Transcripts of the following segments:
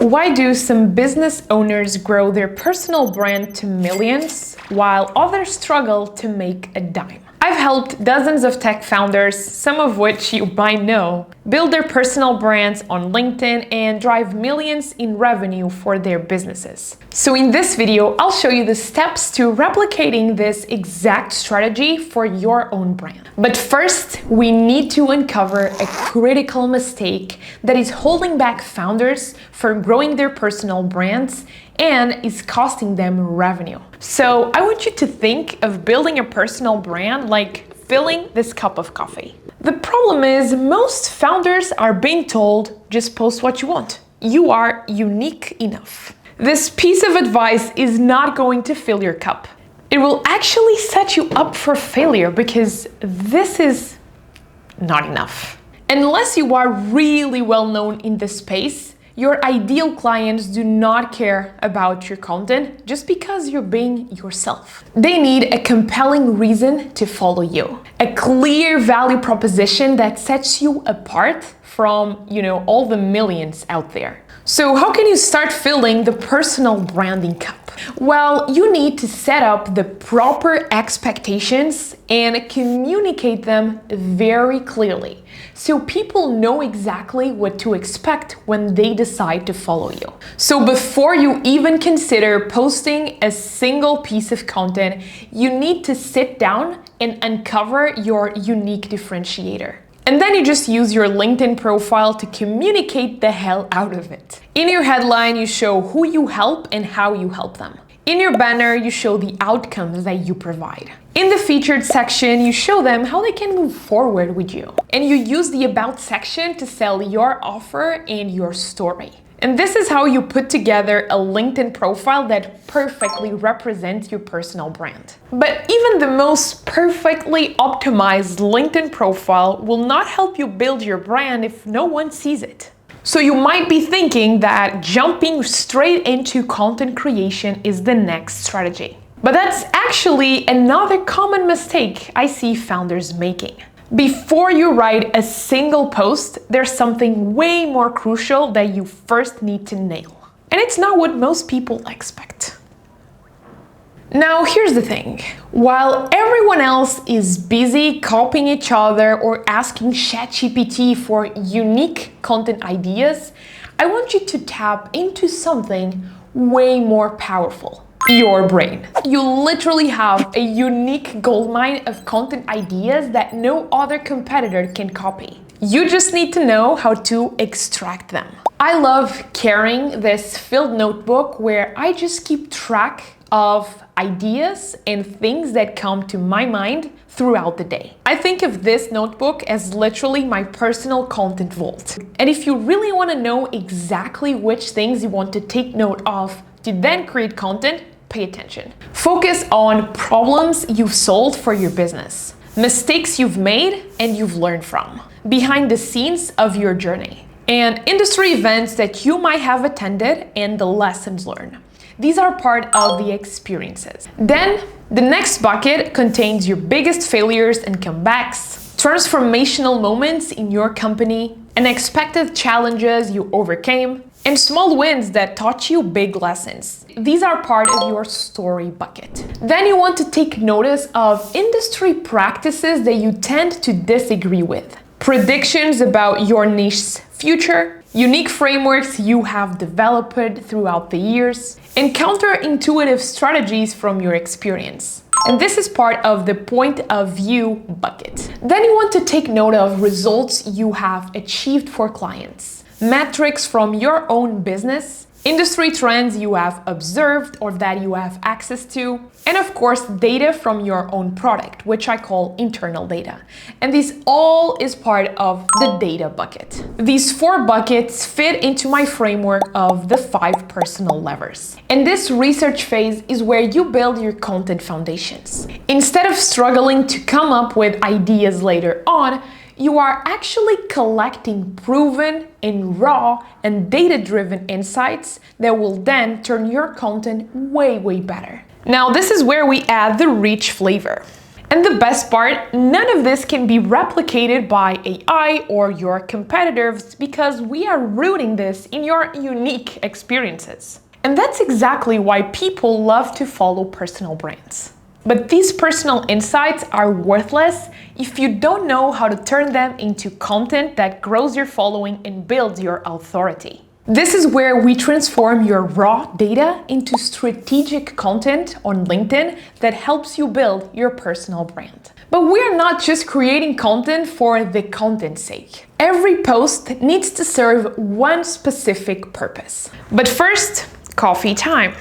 Why do some business owners grow their personal brand to millions while others struggle to make a dime? I've helped dozens of tech founders, some of which you might know, build their personal brands on LinkedIn and drive millions in revenue for their businesses. So in this video, I'll show you the steps to replicating this exact strategy for your own brand. But first, we need to uncover a critical mistake that is holding back founders from growing their personal brands and is costing them revenue. So I want you to think of building a personal brand like filling this cup of coffee. The problem is most founders are being told, just post what you want. You are unique enough. This piece of advice is not going to fill your cup. It will actually set you up for failure because this is not enough. Unless you are really well known in this space, your ideal clients do not care about your content just because you're being yourself. They need a compelling reason to follow you, a clear value proposition that sets you apart from, all the millions out there. So how can you start filling the personal branding cup? Well, you need to set up the proper expectations and communicate them very clearly, so people know exactly what to expect when they decide to follow you. So before you even consider posting a single piece of content, you need to sit down and uncover your unique differentiator. And then you just use your LinkedIn profile to communicate the hell out of it. In your headline, you show who you help and how you help them. In your banner, you show the outcomes that you provide. In the featured section, you show them how they can move forward with you. And you use the about section to sell your offer and your story. And this is how you put together a LinkedIn profile that perfectly represents your personal brand. But even the most perfectly optimized LinkedIn profile will not help you build your brand if no one sees it. So you might be thinking that jumping straight into content creation is the next strategy. But that's actually another common mistake I see founders making. Before you write a single post, there's something way more crucial that you first need to nail. And it's not what most people expect. Now, here's the thing. While everyone else is busy copying each other or asking ChatGPT for unique content ideas, I want you to tap into something way more powerful. Your brain. You literally have a unique goldmine of content ideas that no other competitor can copy. You just need to know how to extract them. I love carrying this filled notebook where I just keep track of ideas and things that come to my mind throughout the day. I think of this notebook as literally my personal content vault. And if you really want to know exactly which things you want to take note of to then create content, pay attention. Focus on problems you've solved for your business, mistakes you've made and you've learned from, behind the scenes of your journey, and industry events that you might have attended and the lessons learned. These are part of the experiences. Then, the next bucket contains your biggest failures and comebacks, transformational moments in your company, unexpected challenges you overcame, and small wins that taught you big lessons. These are part of your story bucket. Then you want to take notice of industry practices that you tend to disagree with, predictions about your niche's future, unique frameworks you have developed throughout the years, and counterintuitive strategies from your experience. And this is part of the point of view bucket. Then you want to take note of results you have achieved for clients, metrics from your own business, industry trends you have observed or that you have access to, and of course, data from your own product, which I call internal data. And this all is part of the data bucket. These 4 buckets fit into my framework of the 5 personal levers. And this research phase is where you build your content foundations. Instead of struggling to come up with ideas later on, you are actually collecting proven and raw and data-driven insights that will then turn your content way better. Now, this is where we add the rich flavor. And the best part, none of this can be replicated by AI or your competitors because we are rooting this in your unique experiences. And that's exactly why people love to follow personal brands. But these personal insights are worthless if you don't know how to turn them into content that grows your following and builds your authority. This is where we transform your raw data into strategic content on LinkedIn that helps you build your personal brand. But we're not just creating content for the content's sake. Every post needs to serve one specific purpose. But first, coffee time.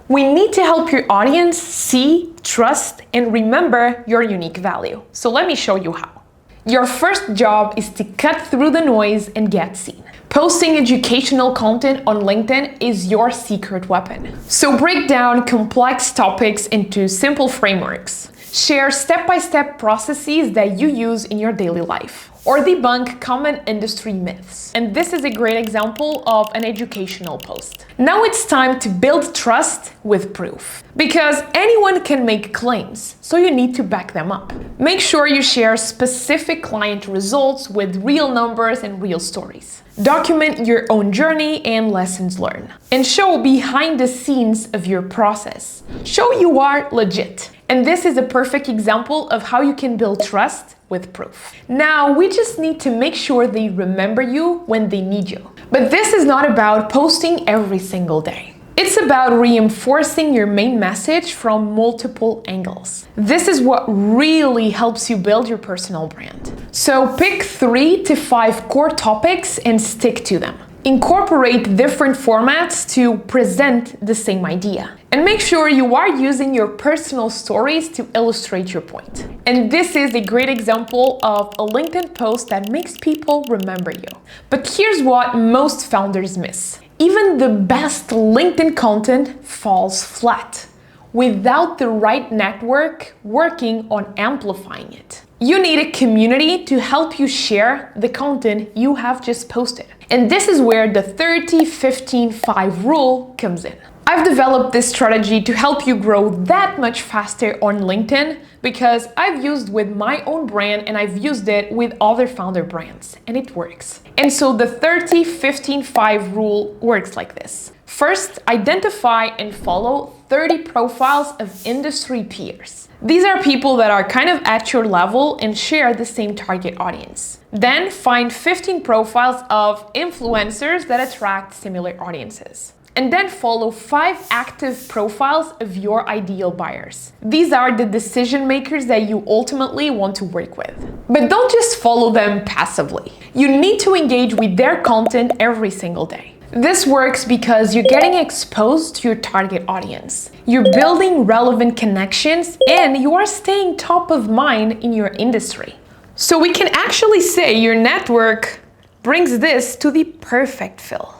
We need to help your audience see, trust, and remember your unique value. So let me show you how. Your first job is to cut through the noise and get seen. Posting educational content on LinkedIn is your secret weapon. So break down complex topics into simple frameworks. Share step-by-step processes that you use in your daily life, or debunk common industry myths. And this is a great example of an educational post. Now it's time to build trust with proof. Because anyone can make claims, so you need to back them up. Make sure you share specific client results with real numbers and real stories. Document your own journey and lessons learned. And show behind the scenes of your process. Show you are legit. And this is a perfect example of how you can build trust with proof. Now, we just need to make sure they remember you when they need you. But this is not about posting every single day. It's about reinforcing your main message from multiple angles. This is what really helps you build your personal brand. So pick 3 to 5 core topics and stick to them. Incorporate different formats to present the same idea. And make sure you are using your personal stories to illustrate your point. And this is a great example of a LinkedIn post that makes people remember you. But here's what most founders miss. Even the best LinkedIn content falls flat without the right network working on amplifying it. You need a community to help you share the content you have just posted. And this is where the 30-15-5 rule comes in. I've developed this strategy to help you grow that much faster on LinkedIn because I've used with my own brand and I've used it with other founder brands and it works. And so the 30-15-5 rule works like this. First, identify and follow 30 profiles of industry peers. These are people that are kind of at your level and share the same target audience. Then find 15 profiles of influencers that attract similar audiences. And then follow 5 active profiles of your ideal buyers. These are the decision makers that you ultimately want to work with. But don't just follow them passively. You need to engage with their content every single day. This works because you're getting exposed to your target audience. You're building relevant connections and you are staying top of mind in your industry. So we can actually say your network brings this to the perfect fill.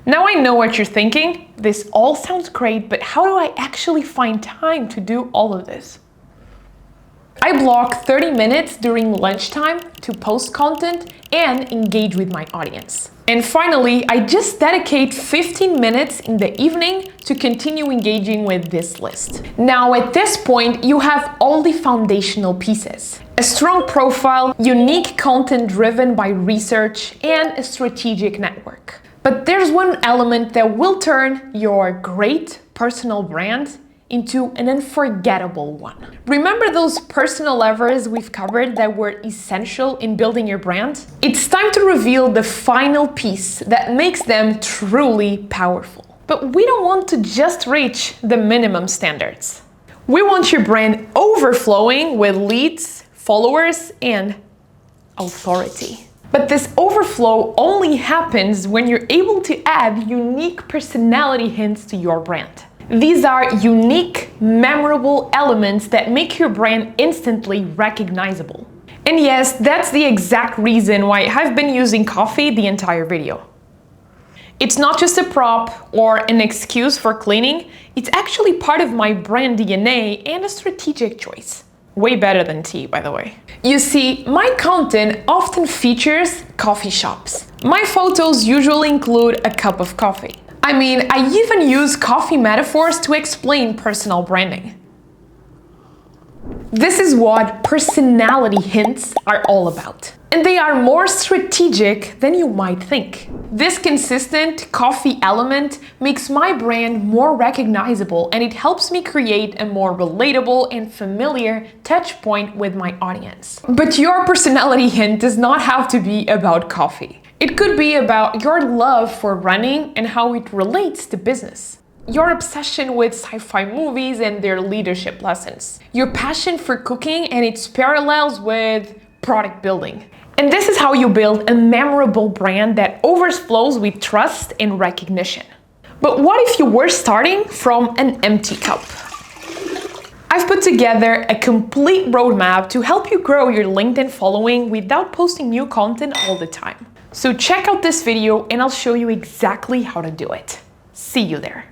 Now I know what you're thinking. This all sounds great, but how do I actually find time to do all of this? I block 30 minutes during lunchtime to post content and engage with my audience. And finally, I just dedicate 15 minutes in the evening to continue engaging with this list. Now, at this point, you have all the foundational pieces. A strong profile, unique content driven by research, and a strategic network. But there's one element that will turn your great personal brand into an unforgettable one. Remember those personal levers we've covered that were essential in building your brand? It's time to reveal the final piece that makes them truly powerful. But we don't want to just reach the minimum standards. We want your brand overflowing with leads, followers, and authority. But this overflow only happens when you're able to add unique personality hints to your brand. These are unique, memorable elements that make your brand instantly recognizable. And yes, that's the exact reason why I've been using coffee the entire video. It's not just a prop or an excuse for cleaning, it's actually part of my brand DNA and a strategic choice. Way better than tea, by the way. You see, my content often features coffee shops. My photos usually include a cup of coffee. I mean, I even use coffee metaphors to explain personal branding. This is what personality hints are all about. And they are more strategic than you might think. This consistent coffee element makes my brand more recognizable, and it helps me create a more relatable and familiar touch point with my audience. But your personality hint does not have to be about coffee. It could be about your love for running and how it relates to business. Your obsession with sci-fi movies and their leadership lessons. Your passion for cooking and its parallels with product building. And this is how you build a memorable brand that overflows with trust and recognition. But what if you were starting from an empty cup? I've put together a complete roadmap to help you grow your LinkedIn following without posting new content all the time. So check out this video and I'll show you exactly how to do it. See you there.